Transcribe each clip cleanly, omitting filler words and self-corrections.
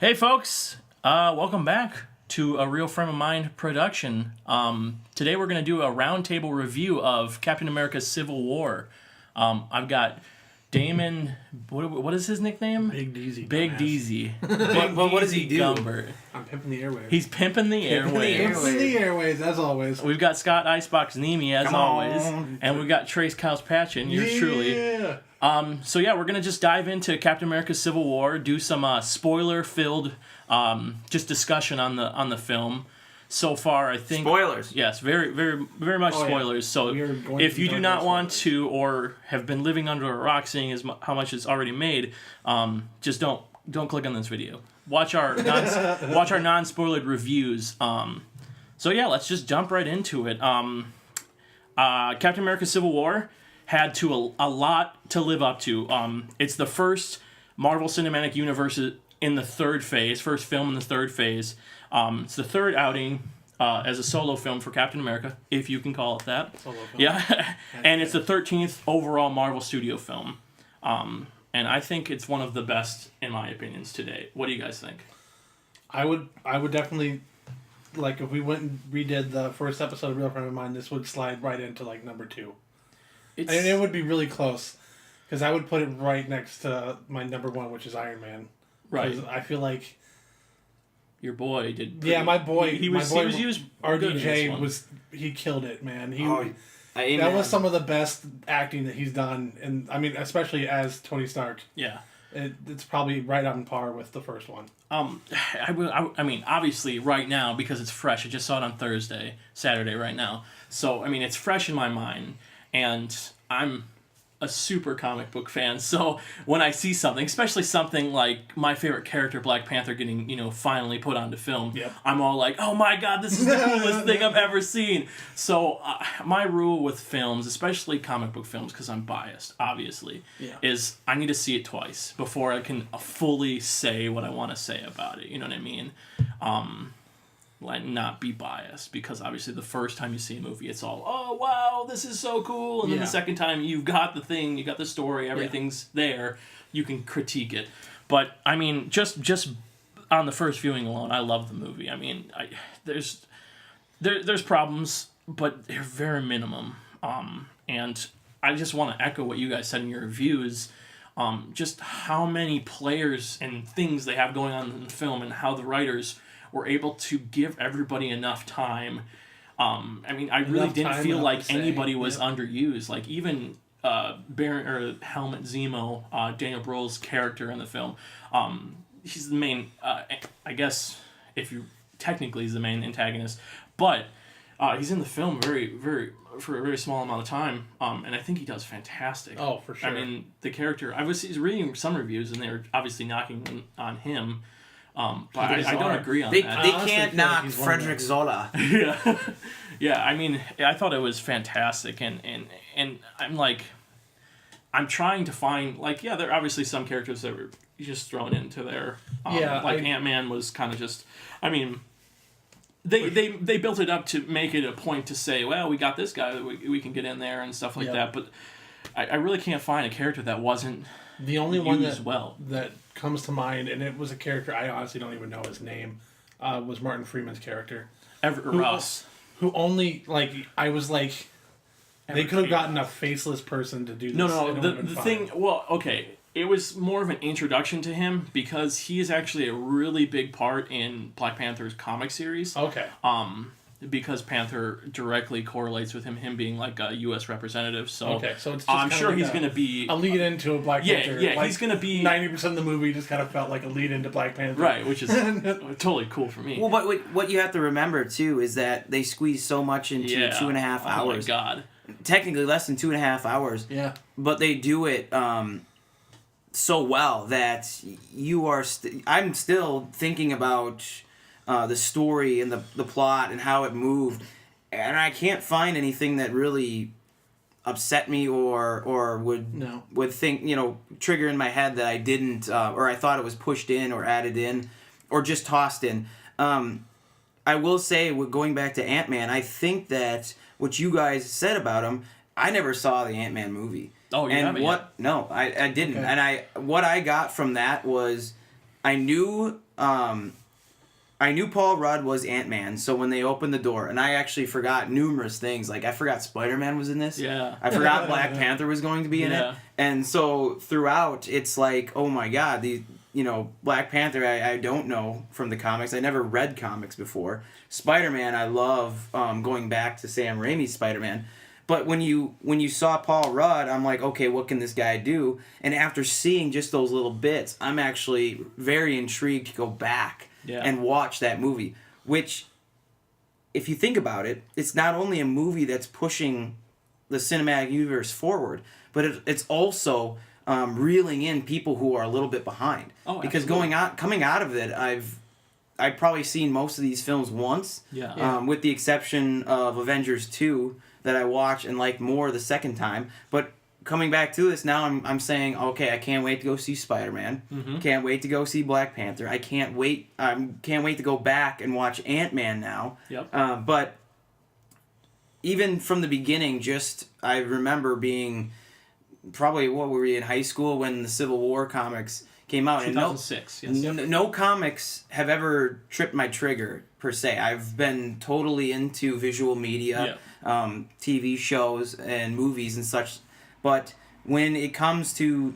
Hey folks, welcome back to a Real Frame of Mind production. Today we're going to do a roundtable review of Captain America Civil War. I've got Damon, what is his nickname? Big Deezy. Big Deezy. What does he do? Gumbert. I'm pimping the airwaves. He's pimping the airwaves. Pimping the airwaves, as always. We've got Scott Icebox Nemi, as Come always. on. And we've got Trayc Patchin, yours truly. So we're going to just dive into Captain America Civil War, do some spoiler-filled just discussion on the film. So far, I think... Spoilers. Yes, very, very, very much spoilers. Yeah. So if you do not want to or have been living under a rock seeing how much it's already made, just don't click on this video. Watch our non-spoilered reviews. Let's just jump right into it. Captain America Civil War had a lot to live up to. It's the first Marvel Cinematic Universe in the third phase, first film in the third phase. It's the third outing as a solo film for Captain America, if you can call it that. Solo film. Yeah, and it's the 13th overall Marvel Studio film. And I think it's one of the best, in my opinions, today. What do you guys think? I would definitely, like, if we went and redid the first episode of Real Frame of Mind, this would slide right into, like, number 2. And it would be really close, because I would put it right next to my number 1, which is Iron Man. Right. I feel like... Your boy did. Yeah, my boy. He was RDJ he killed it, man. That was some of the best acting that he's done, and I mean, especially as Tony Stark. Yeah. It's probably right on par with the first one. I mean, obviously, right now, because it's fresh. I just saw it on Saturday right now. So, I mean, it's fresh in my mind, and I'm a super comic book fan. So when I see something, especially something like my favorite character, Black Panther, getting, finally put onto film, yep. I'm all like, oh my god, this is the coolest thing I've ever seen. So my rule with films, especially comic book films, because I'm biased, obviously, is I need to see it twice before I can fully say what I want to say about it. You know what I mean? Like, not be biased, because obviously the first time you see a movie, it's all, oh wow, this is so cool, and then the second time you've got the thing, you got the story, everything's there, you can critique it. But I mean, just on the first viewing alone, I love the movie. I mean, there's problems, but they're very minimum. And I just want to echo what you guys said in your reviews. Just how many players and things they have going on in the film, and how the writers were able to give everybody enough time. I mean, I really didn't feel like anybody was underused. Like, even Helmut Zemo, Daniel Bruhl's character in the film, he's the main, I guess, technically he's the main antagonist, but he's in the film for a very small amount of time, and I think he does fantastic. Oh, for sure. I mean, the character, I was reading some reviews, and they were obviously knocking on him, but I don't agree on that. They can't knock Frederick Zola. Yeah. I mean, I thought it was fantastic, and I'm like, I'm trying to find, like, there are obviously some characters that were just thrown into there. AntMan was kind of just, I mean, they built it up to make it a point to say, well, we got this guy that we can get in there and stuff like that, but I really can't find a character that wasn't the only one that that comes to mind, and it was a character I honestly don't even know his name, was Martin Freeman's character. Russ. Who only, like, I was like, they could have gotten a faceless person to do this. No, the thing, well, okay, it was more of an introduction to him, because he is actually a really big part in Black Panther's comic series. Okay. Because Panther directly correlates with him being like a U.S. representative, so it's just I'm sure he's going to be a lead into a Black Panther. Yeah, like, he's going to be 90% of the movie just kind of felt like a lead into Black Panther, right? Which is totally cool for me. Well, but what you have to remember too is that they squeeze so much into 2.5 hours. Oh my god! Technically less than 2.5 hours. Yeah. But they do it so well that you are. I'm still thinking about the story and the plot and how it moved, and I can't find anything that really upset me or would think, trigger in my head that I didn't, or I thought it was pushed in or added in or just tossed in. I will say, going back to Ant-Man, I think that what you guys said about him, I never saw the Ant-Man movie. Oh, you haven't yet? No, I didn't. Okay. And what I got from that was I knew Paul Rudd was Ant-Man, so when they opened the door, and I actually forgot numerous things. Like, I forgot Spider-Man was in this. Yeah. I forgot Black Panther was going to be in it. And so throughout, it's like, oh my god, Black Panther, I don't know from the comics. I never read comics before. Spider-Man, I love going back to Sam Raimi's Spider-Man. But when you saw Paul Rudd, I'm like, okay, what can this guy do? And after seeing just those little bits, I'm actually very intrigued to go back and watch that movie. Which, if you think about it, it's not only a movie that's pushing the cinematic universe forward, but it's also reeling in people who are a little bit behind. Oh, because coming out of it, I've probably seen most of these films once, with the exception of Avengers 2 that I watched and liked more the second time. But coming back to this now, I'm saying, okay, I can't wait to go see Spider-Man. Mm-hmm. Can't wait to go see Black Panther. I can't wait to go back and watch Ant-Man now. Yep. But even from the beginning, I remember being probably, what were we, in high school when the Civil War comics came out? 2006, and no comics have ever tripped my trigger, per se. I've been totally into visual media, TV shows and movies and such, but when it comes to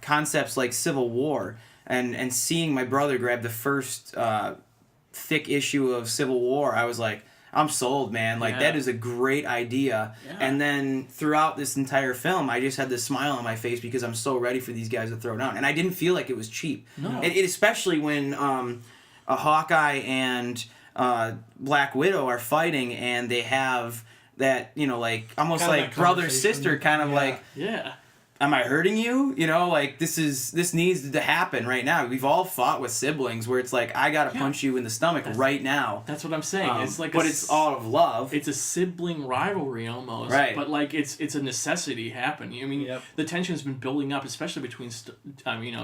concepts like Civil War and seeing my brother grab the first thick issue of Civil War, I was like, I'm sold, man. Like, that is a great idea. Yeah. And then throughout this entire film, I just had this smile on my face because I'm so ready for these guys to throw down. And I didn't feel like it was cheap. No. It especially when a Hawkeye and Black Widow are fighting and they have that, like, almost kind like brother-sister kind of like... Yeah. Am I hurting you? Like, this needs to happen right now. We've all fought with siblings where it's like, I gotta punch you in the stomach right now. That's what I'm saying. It's like, but it's all of love. It's a sibling rivalry almost, right? But like, it's a necessity happening. I mean, the tension's been building up, especially between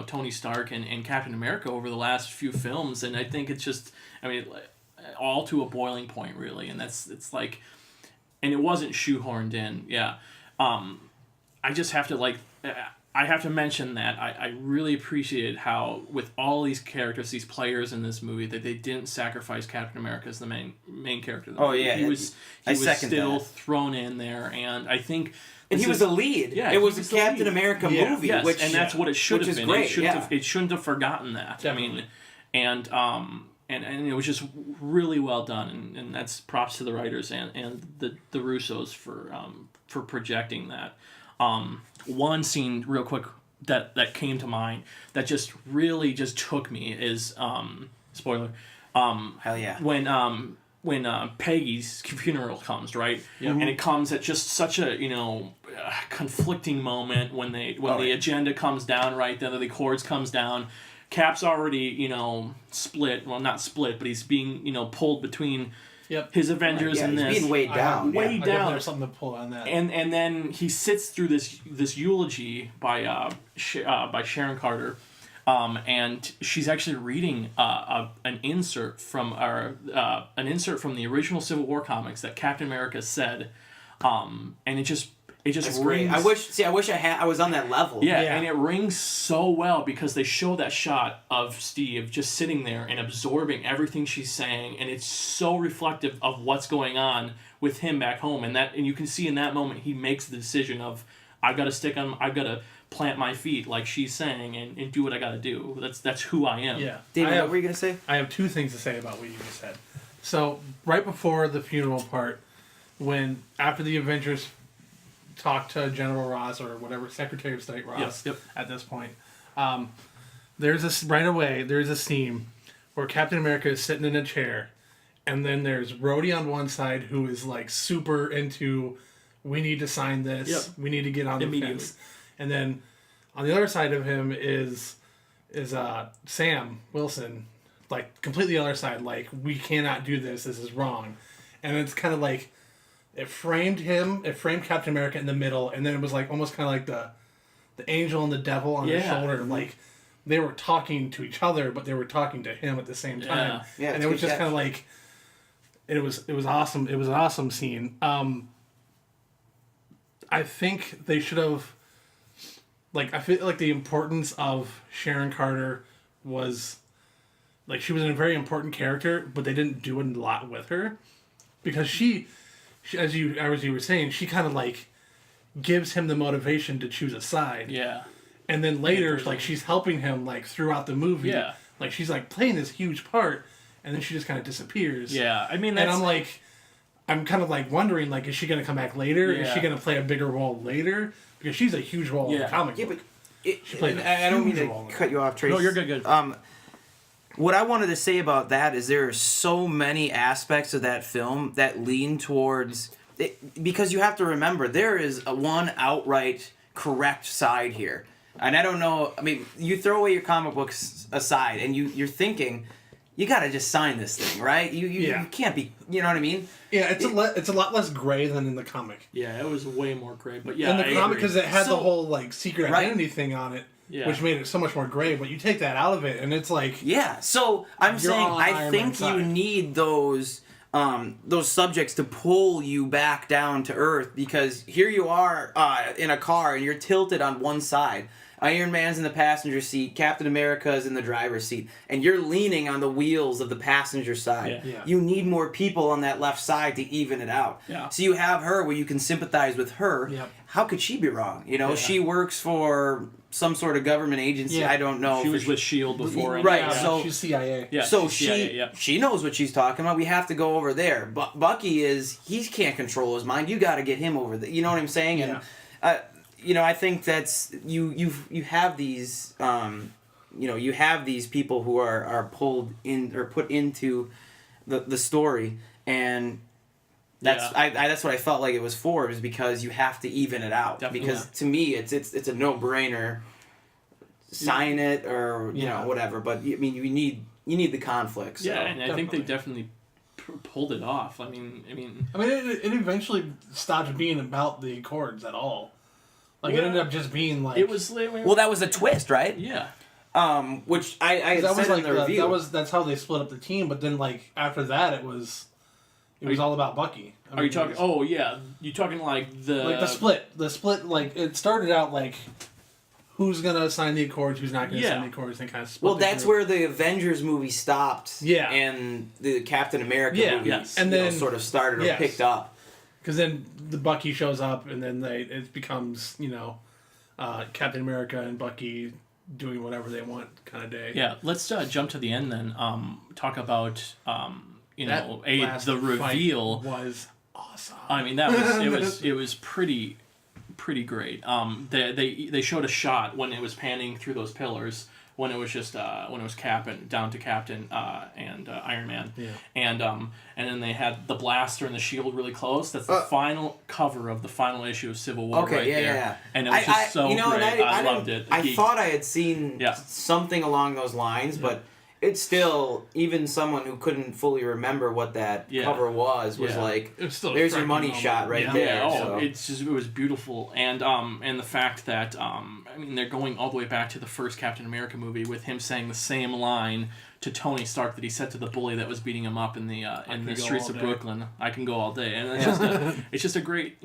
Tony Stark and Captain America over the last few films, and I think it's just, all to a boiling point, really. And it's like, and it wasn't shoehorned in, I just have to I have to mention that I really appreciated how, with all these characters, these players in this movie, that they didn't sacrifice Captain America as the main character of the movie. Yeah, he was still thrown in there, and I think. And he was the lead. Yeah, it was a Captain America movie, yes, and that's what it should have been. Great, it shouldn't have forgotten that. Definitely. And it was just really well done, and that's props to the writers and the Russos for projecting that. One scene real quick that came to mind that just really just took me is spoiler. Hell yeah. When Peggy's funeral comes, right? Yep. And it comes at just such a conflicting moment when the agenda comes down, right? Then the chords comes down. Cap's already split. Well, not split, but he's being pulled between. Yep. His Avengers and this. He's being weighed down. Weighed down. There's something to pull on that. And then he sits through this eulogy by Sharon Carter, and she's actually reading an insert from the original Civil War comics that Captain America said, and it just rings. Great. I wish I was on that level. Yeah, and it rings so well because they show that shot of Steve just sitting there and absorbing everything she's saying, and it's so reflective of what's going on with him back home, and you can see in that moment he makes the decision of I've got to plant my feet like she's saying and do what I got to do. That's who I am. Yeah. Damon, what were you gonna say? I have two things to say about what you just said. So right before the funeral part, after the Avengers talk to General Ross or whatever, Secretary of State Ross at this point. There's a scene where Captain America is sitting in a chair, and then there's Rhodey on one side who is like super into, we need to sign this, we need to get on the fence. And then on the other side of him is Sam Wilson, like completely other side, like, we cannot do this is wrong. And it's kind of like, it framed Captain America in the middle, and then it was like almost kind of like the angel and the devil on his shoulder. Like, they were talking to each other, but they were talking to him at the same time. Yeah, and it was just kind of like, it was awesome. It was an awesome scene. I think they should have like I feel like the importance of Sharon Carter was, like, she was a very important character, but they didn't do a lot with her because she as you were saying, she kind of like gives him the motivation to choose a side. Yeah. And then later, like, she's helping him, like, throughout the movie. Yeah. Like, she's, like, playing this huge part, and then she just kind of disappears. Yeah, I mean, that's... And I'm, like, I'm kind of, like, wondering, like, is she going to come back later? Yeah. Is she going to play a bigger role later? Because she's a huge role in the comic book. But she played I don't mean to cut you off, Trayc. No, you're good. What I wanted to say about that is there are so many aspects of that film that lean towards... because you have to remember, there is one outright correct side here. And I don't know, I mean, you throw away your comic books aside, and you're thinking, you gotta just sign this thing, right? You can't be, you know what I mean? Yeah, it's a lot less gray than in the comic. Yeah, it was way more gray, but yeah, in the comic, because it had the whole, like, secret identity right. thing on it, which made it so much more gray, but you take that out of it, and it's like... Yeah, so I'm saying, I think you need those subjects to pull you back down to earth, because here you are in a car and you're tilted on one side. Iron Man's in the passenger seat, Captain America's in the driver's seat, and you're leaning on the wheels of the passenger side. Yeah. You need more people on that left side to even it out. Yeah. So you have her where you can sympathize with her. Yep. How could she be wrong? You know, she works for some sort of government agency. Yeah. I don't know. She was with S.H.I.E.L.D. before. Right, Yeah, so... she's CIA. Yeah, So CIA, she knows what she's talking about. We have to go over there. But Bucky he can't control his mind. You got to get him over there. You know what I'm saying? Yeah. And you know, I think that's you have these you have these people who are pulled in or put into the story, and that's that's what I felt like it was for, is because you have to even it out. Definitely. Because to me it's a no-brainer. Sign it or you know whatever, but I mean you need the conflict. So. Yeah, and I think they definitely pulled it off. I mean, it eventually stopped being about the Accords at all. Like, it ended up just being like... It was... Well, that was a twist, right? Yeah. Which I had said in the review. That's how they split up the team, but then, like, after that, it was all about Bucky. Are you talking... Oh, yeah. You talking, like, the... Like, the split. The split, like, it started out, like, who's going to sign the Accords, who's not going to sign the Accords, and kind of split. Well, that's where the Avengers movie stopped. Yeah. And the Captain America movie and then, sort of started or picked up. Because then the Bucky shows up, and then it becomes, Captain America and Bucky doing whatever they want kind of day. Yeah, let's jump to the end then. Talk about the reveal was awesome. I mean, it was pretty great. They showed a shot when it was panning through those pillars, when it was just when it was down to Captain and Iron Man, and then they had the blaster and the shield really close. That's the final cover of the final issue of Civil War there. Yeah. And it was just so great. I loved it. I thought I had seen something along those lines, but it's still, even someone who couldn't fully remember what that cover was like, there's your money shot right there. Yeah, so. It was beautiful, and the fact that I mean, they're going all the way back to the first Captain America movie with him saying the same line to Tony Stark that he said to the bully that was beating him up in the streets of Brooklyn. I can go all day, and it's just a great,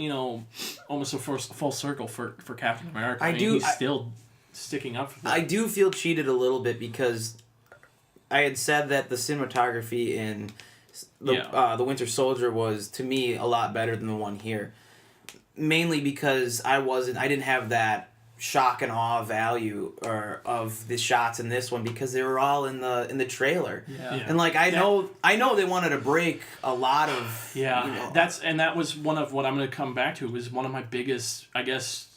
almost a full circle for Captain America. He's still sticking up for that. I do feel cheated a little bit because I had said that the cinematography in the Winter Soldier was, to me, a lot better than the one here. Mainly because I didn't have that shock and awe value of the shots in this one, because they were all in the trailer. And like I know they wanted to break a lot of that was one of what I'm going to come back to, was one of my biggest, I guess,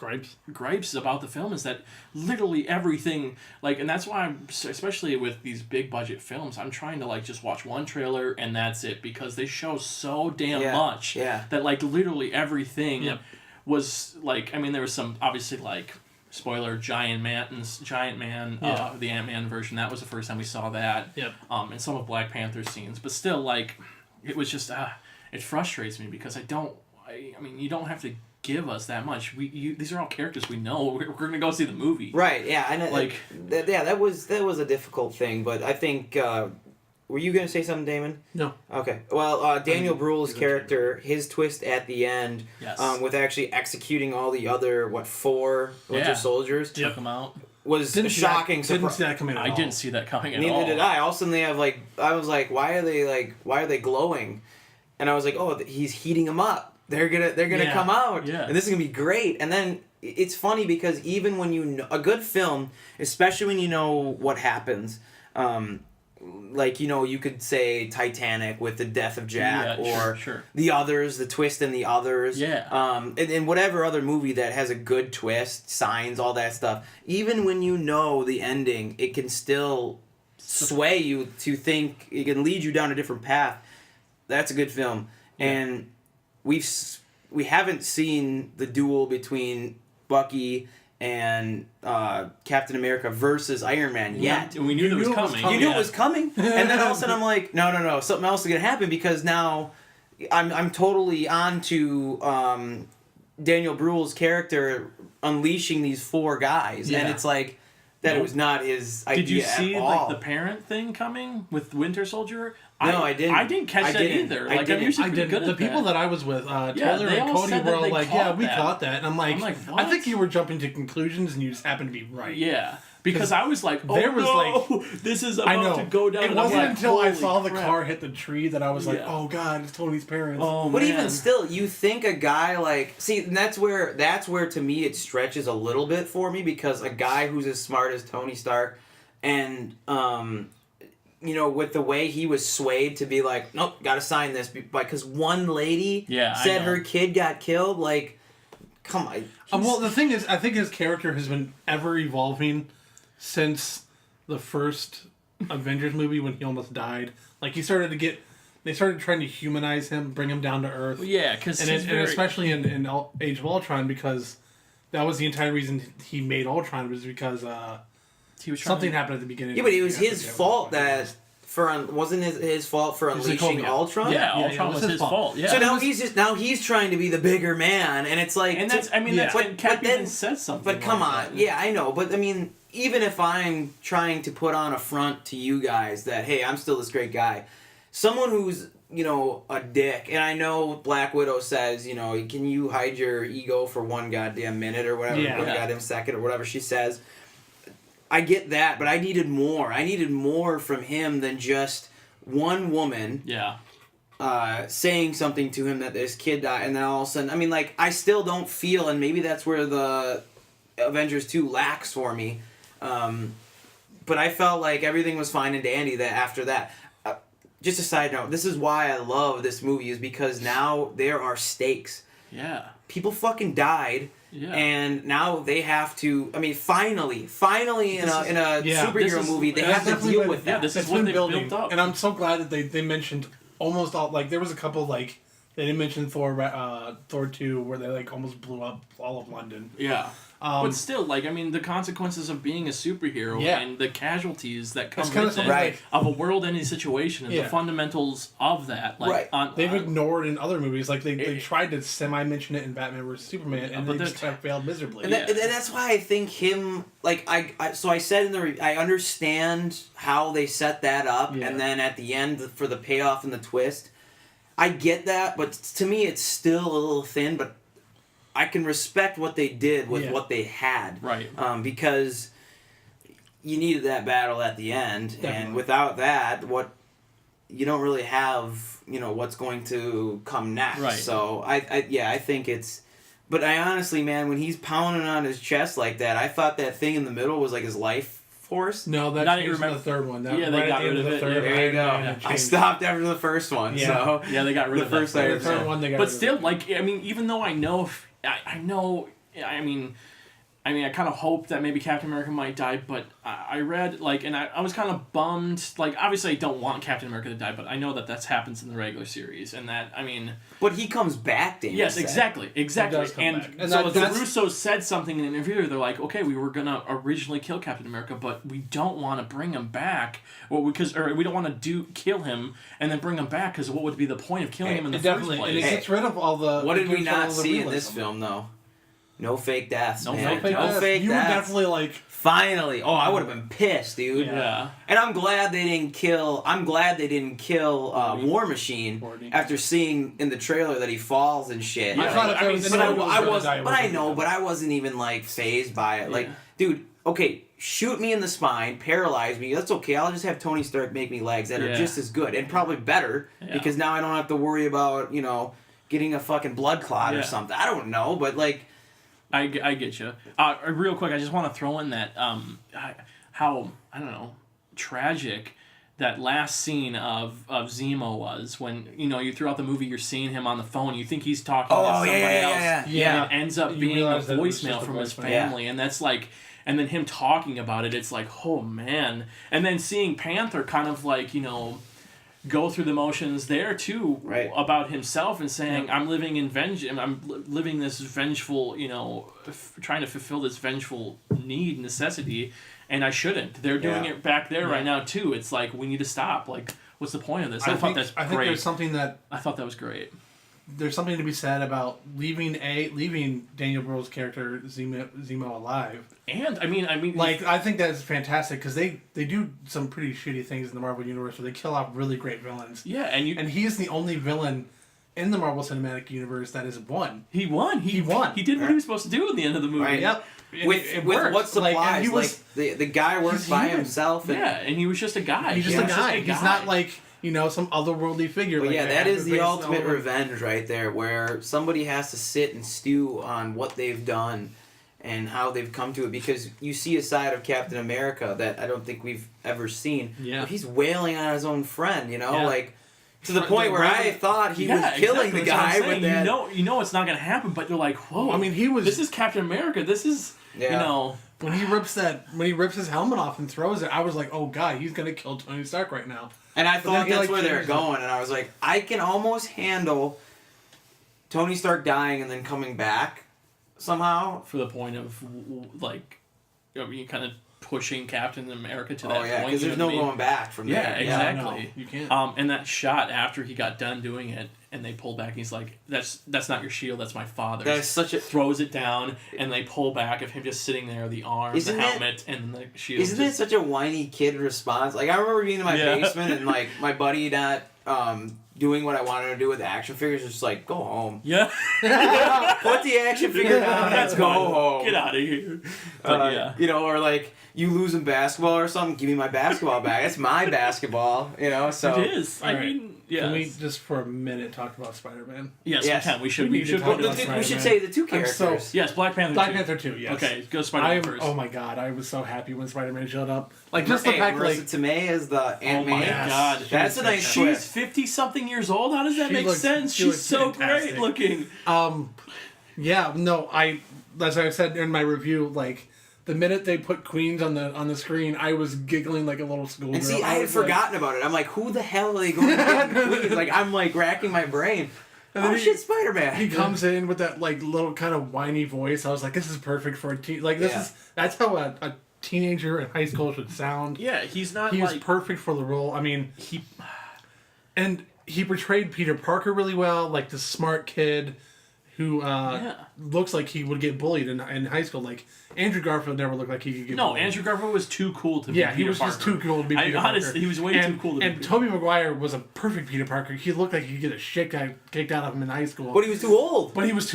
gripes about the film, is that literally everything, like, and that's why I'm, especially with these big budget films, I'm trying to like just watch one trailer and that's it, because they show so damn much that like literally everything was like, I mean, there was some obviously like, spoiler, Giant Man, the Ant-Man version. That was the first time we saw that. And some of Black Panther's scenes, but still, like, it was just it frustrates me, because I mean, you don't have to give us that much. These are all characters we know. We're gonna go see the movie. Right. Yeah. And like, that was a difficult thing, but I think Were you gonna say something, Damon? No. Okay. Well, Daniel Bruhl's character, his twist at the end, with actually executing all the other 4 Winter Soldiers, took them out, was a shocking surprise. Didn't see that coming at all. I didn't see that coming at all. Neither did I. All of a sudden they have I was like, why are they glowing? And I was like, oh, he's heating them up. They're gonna come out, and this is gonna be great. And then it's funny because even when you know a good film, especially when you know what happens, you could say Titanic with the death of Jack, or The Others, the twist in The Others, and whatever other movie that has a good twist, Signs, all that stuff. Even when you know the ending, it can still sway you to think. It can lead you down a different path. That's a good film, and we haven't seen the duel between Bucky and Captain America versus Iron Man yet. We knew it was coming. You knew it was coming, and then all of a sudden I'm like, no, something else is gonna happen because now I'm totally onto Daniel Bruhl's character unleashing these 4 guys, and it's like that it was not his idea. Did you see at all. the parent thing coming with Winter Soldier? No, I didn't. I didn't catch that either. I'm usually pretty good at the people that I was with, Taylor and Cody were all like, "Yeah, we caught that," and I'm like, I think you were jumping to conclusions and you just happened to be right. Yeah. Because I was like, this is about to go down. It wasn't until I saw the car hit the tree that I was like, oh god, it's Tony's parents. But even still, you think a guy and that's where to me it stretches a little bit for me because a guy who's as smart as Tony Stark and with the way he was swayed to be like, nope, gotta sign this because one lady said her kid got killed, come on. Well, the thing is, I think his character has been ever evolving since the first Avengers movie when he almost died. They started trying to humanize him, bring him down to earth. Well, yeah, because especially in Age of Ultron, because that was the entire reason he made Ultron was because something happened at the beginning. Yeah, but it was his fault wasn't his fault for unleashing Ultron? Yeah, Ultron was his fault. Yeah. So now he's trying to be the bigger man, and it's like, and that's when Cap even says something. But come on, I know, but I mean, even if I'm trying to put on a front to you guys that hey, I'm still this great guy, someone who's a dick, and I know Black Widow says can you hide your ego for one goddamn minute or whatever, one goddamn second or whatever she says. I get that, but I needed more. I needed more from him than just one woman saying something to him that his kid died, and then all of a sudden, I still don't feel, and maybe that's where the Avengers 2 lacks for me, but I felt like everything was fine and dandy after that. Just a side note, this is why I love this movie, is because now there are stakes. Yeah. People fucking died. Yeah. And now they have to. Finally, in a superhero movie, they have to deal with that. This is what they built up, and I'm so glad that they mentioned almost all. There was a couple they didn't mention Thor 2 where they almost blew up all of London. Yeah. But still, the consequences of being a superhero and the casualties that come with it of a world-ending situation and the fundamentals of that. They've ignored in other movies. They tried to semi-mention it in Batman vs. Superman, and they just failed miserably. And that's why I think him... I said in the... I understand how they set that up, and then at the end, for the payoff and the twist, I get that, but to me, it's still a little thin, but... I can respect what they did with what they had. Right. Because you needed that battle at the end. Definitely. And without that, you don't really have, what's going to come next. Right. So, I think it's... But I honestly, man, when he's pounding on his chest like that, I thought that thing in the middle was his life force. No, that's the third one. They got rid of it. There you go. I stopped after the first one. Yeah, so yeah, they got rid of the third one. They got but rid still, of it. even though I know... I kind of hope that maybe Captain America might die, but I read, and I was kind of bummed. Obviously I don't want Captain America to die, but I know that happens in the regular series, and that, But he comes back, Damon. Yes, exactly. And so the Russos said something in an interview, they're like, okay, we were going to originally kill Captain America, but we don't want to bring him back, or we don't want to kill him and then bring him back, because what would be the point of killing him in the first place? And it gets rid of all the... What did we not see in this film, though? No fake deaths, No man. fake deaths. Fake You deaths. were definitely like... Finally. Oh, I would have been pissed, dude. Yeah. And I'm glad they didn't kill War Machine after seeing in the trailer that he falls and shit. Yeah, I thought I mean, but I wasn't even like phased by it. Like, dude, okay, shoot me in the spine, paralyze me. That's okay. I'll just have Tony Stark make me legs that are just as good and probably better because now I don't have to worry about, getting a fucking blood clot or something. I don't know, but like I get you. Real quick, I just want to throw in that how, I don't know, tragic that last scene of Zemo was when, you throughout the movie you're seeing him on the phone, you think he's talking to somebody else, and it ends up being a voicemail from his family, and that's like, and then him talking about it, it's like, oh man, and then seeing Panther kind of like, go through the motions there too about himself and saying, I'm living in I'm living this vengeful, trying to fulfill this vengeful necessity, and I shouldn't. They're doing it back there right now too. It's like, we need to stop. Like, what's the point of this? I thought that's great. I think there's something that... I thought that was great. There's something to be said about leaving Daniel Bruhl's character Zemo alive. And I mean, like, I think that's fantastic because they do some pretty shitty things in the Marvel universe where they kill off really great villains. Yeah, and he is the only villain in the Marvel Cinematic Universe that has won. He won. He won. He did what he was supposed to do at the end of the movie. Right. Yep. With what supplies? The guy works by himself. And he was just a guy. He's just a guy. He's not like, some otherworldly figure. But that is the ultimate revenge right there, where somebody has to sit and stew on what they've done and how they've come to it, because you see a side of Captain America that I don't think we've ever seen. Yeah. He's wailing on his own friend, like to the point where I thought he was killing the guy with that. You know it's not going to happen, but you're like, whoa. I mean, this is Captain America. This is, when he rips his helmet off and throws it, I was like, oh god, he's going to kill Tony Stark right now. And I thought that's where they were going, and I was like, I can almost handle Tony Stark dying and then coming back somehow. For the point of, like, kind of pushing Captain America to that point. Oh, yeah, because there's no going back from there. Yeah, exactly. No, you can't. And that shot after he got done doing it, and they pulled back, he's like, that's not your shield, that's my father's. That's such a... Throws it down, and they pull back of him just sitting there, the arm, the helmet, and the shield. Isn't that such a whiny kid response? Like, I remember being in my basement, and, like, my buddy not doing what I wanted to do with the action figures, just like, go home. Yeah. Put the action figure down, let's go home. Get out of here. But, or like, you lose in basketball or something, give me my basketball back. It's my basketball, so... It is. I mean... Yes. Can we just for a minute talk about Spider-Man? Yes, we can. We should. We should say the two characters. Yes, Black Panther. Black Panther 2. Yes. Okay, go Spider-Man first. Oh my god, I was so happy when Spider-Man showed up. Like just the fact, Marissa Tomei is the AntMan. Oh my god, that's a nice twist. She's 50-something years old. How does that make sense? She's so great looking. Yeah. No. As I said in my review, like. The minute they put Queens on the screen, I was giggling like a little schoolgirl. And see, I had forgotten about it. I'm like, who the hell are they going to get Queens? Like, I'm like racking my brain. And then shit, Spider-Man. He comes in with that like little kind of whiny voice. I was like, this is perfect for a teen. Like that's how a teenager in high school should sound. Yeah, he's not. He was perfect for the role. I mean, he portrayed Peter Parker really well, like the smart kid who looks like he would get bullied in high school. Like Andrew Garfield never looked like he could get bullied. No, Andrew Garfield was too cool to be Peter Parker. Yeah, he was just too cool to be Peter Parker. He was way too cool to be Peter Parker. And Tobey Maguire was a perfect Peter Parker. He looked like he could get a shit kicked out of him in high school. But he was too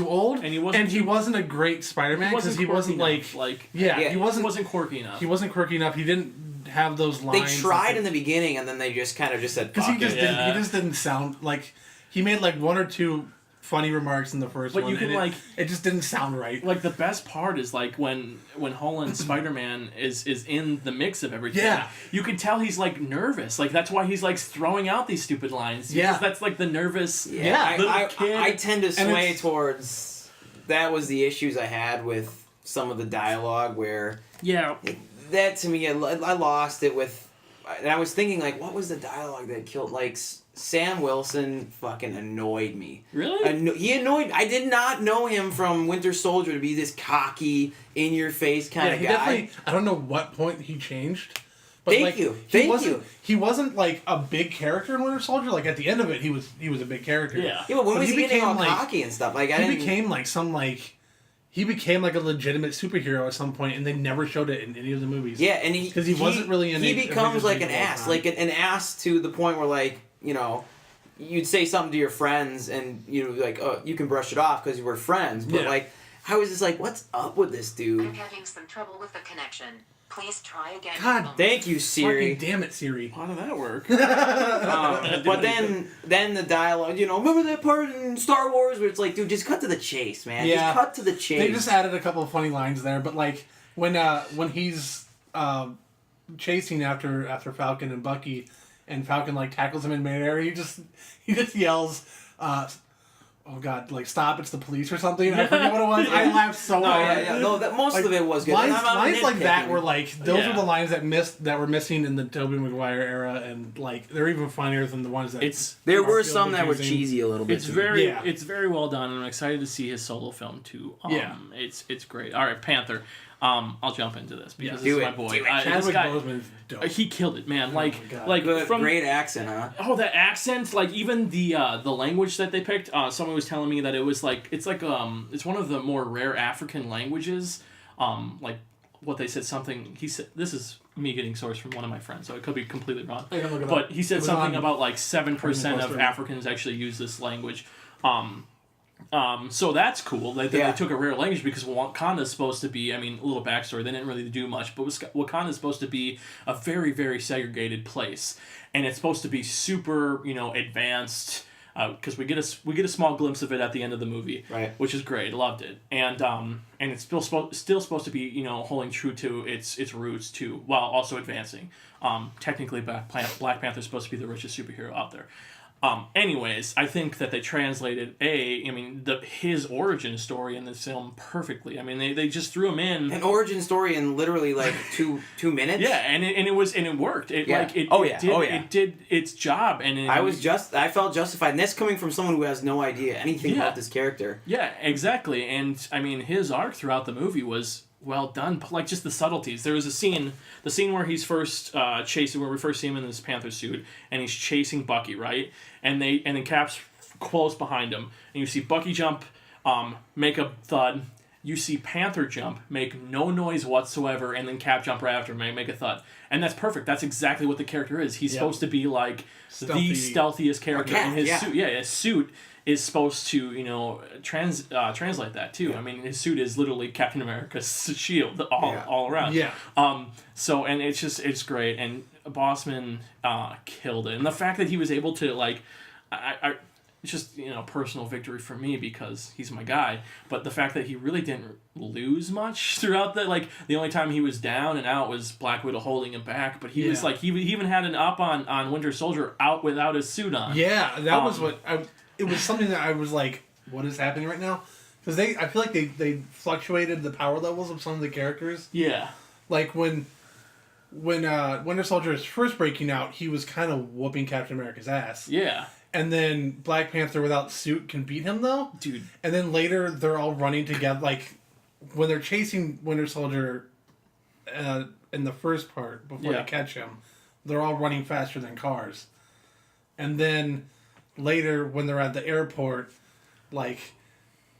old. And he wasn't a great Spider-Man because he wasn't he wasn't quirky enough. He wasn't quirky enough. He didn't have those lines. They tried in the beginning and then they just kind of just said, because he just didn't sound like he made like one or two funny remarks in the first one. But you can it just didn't sound right. Like the best part is like when Holland's Spider-Man is in the mix of everything. Yeah. You can tell he's like nervous. Like that's why he's like throwing out these stupid lines. Yeah. That's like the nervous little kid. I tend to sway towards that was the issues I had with some of the dialogue where that to me I lost it with, and I was thinking like what was the dialogue that killed like Sam Wilson fucking annoyed me. Really? He annoyed me. I did not know him from Winter Soldier to be this cocky, in-your-face kind of guy. Definitely, I don't know what point he changed. But Thank you. He wasn't like a big character in Winter Soldier. Like at the end of it, he was a big character. Yeah. But when was he getting all cocky and stuff? Like he became like some like he became like a legitimate superhero at some point, and they never showed it in any of the movies. Yeah, and because he wasn't really in. He becomes like an ass, like an ass to the point where like you'd say something to your friends and like you can brush it off because we're friends, but like I was just like, what's up with this dude? I'm having some trouble with the connection. Please try again. God, thank you, Siri. Fucking damn it, Siri. How did that work? But then the dialogue, remember that part in Star Wars where it's like, dude, just cut to the chase, man. Yeah. Just cut to the chase. They just added a couple of funny lines there, but like when he's chasing after Falcon and Bucky, and Falcon like tackles him in midair, he just yells, "Oh God! Like stop! It's the police or something." I forget what it was. I laughed so hard. Yeah. No, most of it was good. Lines like that were like those Yeah. were the lines that were missing in the Tobey Maguire era, and like they're even funnier than the ones that There were some that were cheesy a little bit. It's very well done, and I'm excited to see his solo film too. It's great. All right, Panther. I'll jump into this because this is my boy. Chadwick Boseman's dope. He killed it, man. Great accent, huh? Oh, that accent! Like even the language that they picked. Someone was telling me that it's one of the more rare African languages. Like what they said something. He said this is me getting sourced from one of my friends, so it could be completely wrong. But he said something about like 7% of Africans actually use this language. So that's cool. They took a rare language because Wakanda is supposed to be, a little backstory, they didn't really do much, but Wakanda is supposed to be a very, very segregated place. And it's supposed to be super, advanced, because we get a small glimpse of it at the end of the movie, right? Which is great. Loved it. And it's still supposed to be, holding true to its roots too, while also advancing. Technically, Black Panther is supposed to be the richest superhero out there. Anyways, I think that they translated his origin story in this film perfectly. They just threw him in an origin story in literally like two minutes. Yeah, and it worked. It did its job, and I felt justified. And that's coming from someone who has no idea anything about this character. Yeah, exactly. And his arc throughout the movie was well done, like just the subtleties. There was the scene where he's first chasing, where we first see him in this Panther suit, and he's chasing Bucky, right? And then Cap's close behind him, and you see Bucky jump, make a thud. You see Panther jump, make no noise whatsoever, and then Cap jump right after him, make a thud. And that's perfect. That's exactly what the character is. He's supposed to be like the stealthiest character in his suit. Yeah, his suit is supposed to, translate that too. Yeah. His suit is literally Captain America's shield all around. Yeah. And it's great. And Bossman killed it. And the fact that he was able to it's just, personal victory for me because he's my guy. But the fact that he really didn't lose much throughout the only time he was down and out was Black Widow holding him back. But he was he even had an up on Winter Soldier out without his suit on. Yeah, that was it was something that I was like, what is happening right now? Because I feel like they fluctuated the power levels of some of the characters. Yeah. Like when Winter Soldier is first breaking out, he was kind of whooping Captain America's ass. Yeah. And then Black Panther without suit can beat him though. Dude. And then later they're all running together. Like when they're chasing Winter Soldier in the first part before they catch him, they're all running faster than cars. And then later when they're at the airport, like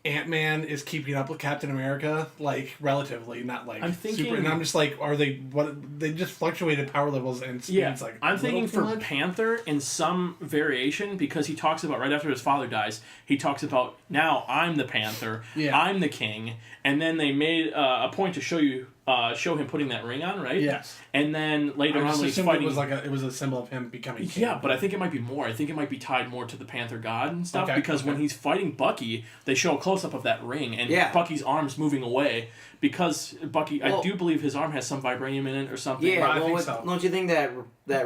AntMan is keeping up with Captain America, like relatively, not like super. And I'm just like, they just fluctuated power levels and speeds. Yeah, like I'm thinking for Panther in some variation because he talks about right after his father dies, he talks about now I'm the Panther, I'm the king, and then they made a point to show him putting that ring on, right? Yes. And then later on, when he's fighting, it was a symbol of him becoming king. Yeah, but I think it might be more. I think it might be tied more to the Panther God and stuff because when he's fighting Bucky, they show a close up of that ring and Bucky's arms moving away because Bucky. I do believe his arm has some vibranium in it or something. Yeah, I think so. Don't you think that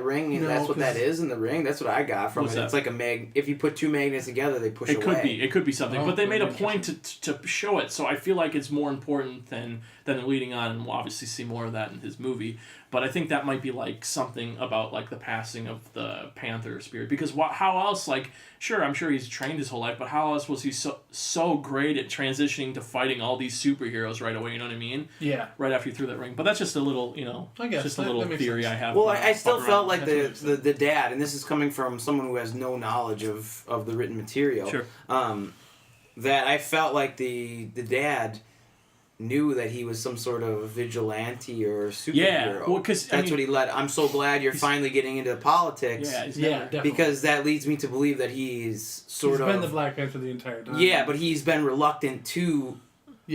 ring? That's what that is in the ring. That's what I got from it. That? It's like a If you put two magnets together, they push away. It could be something, but they made a point to show it. So I feel like it's more important than leading on, and we'll obviously see more of that in his movie. But I think that might be like something about like the passing of the Panther spirit because how else sure I'm sure he's trained his whole life, but how else was he so great at transitioning to fighting all these superheroes right away? You know what I mean? Yeah. Right after he threw that ring, but that's just a little I guess just a little theory I have. Well, I still felt like the dad, and this is coming from someone who has no knowledge of the written material. Sure. That I felt like the dad knew that he was some sort of vigilante or superhero. Yeah, well, because that's what he led. I'm so glad you're finally getting into politics. Yeah, definitely. Because that leads me to believe that he's He's been the Black Panther the entire time. Yeah, but he's been reluctant to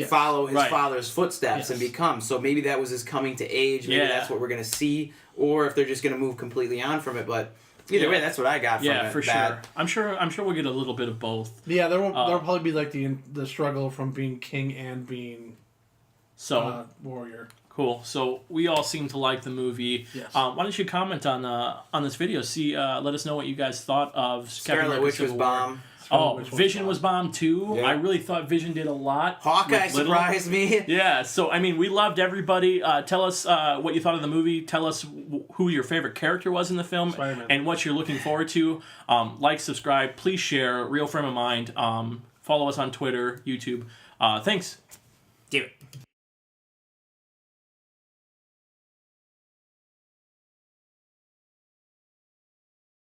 follow his father's footsteps and become. So maybe that was his coming to age. Maybe that's what we're gonna see, or if they're just gonna move completely on from it. But either way, that's what I got from it. Yeah, for sure. I'm sure we'll get a little bit of both. Yeah, there'll probably be like the struggle from being king and being warrior. Cool. So we all seem to like the movie. Yes. Why don't you comment on this video? Let us know what you guys thought of Scarlet Witch was bomb. Vision was bomb too. Yeah. I really thought Vision did a lot. Hawkeye surprised me. Yeah, so I mean, we loved everybody. Tell us what you thought of the movie. Tell us who your favorite character was in the film, SpiderMan. And what you're looking forward to. Like, subscribe, please share. Real Frame of Mind. Follow us on Twitter, YouTube. Thanks. Do it.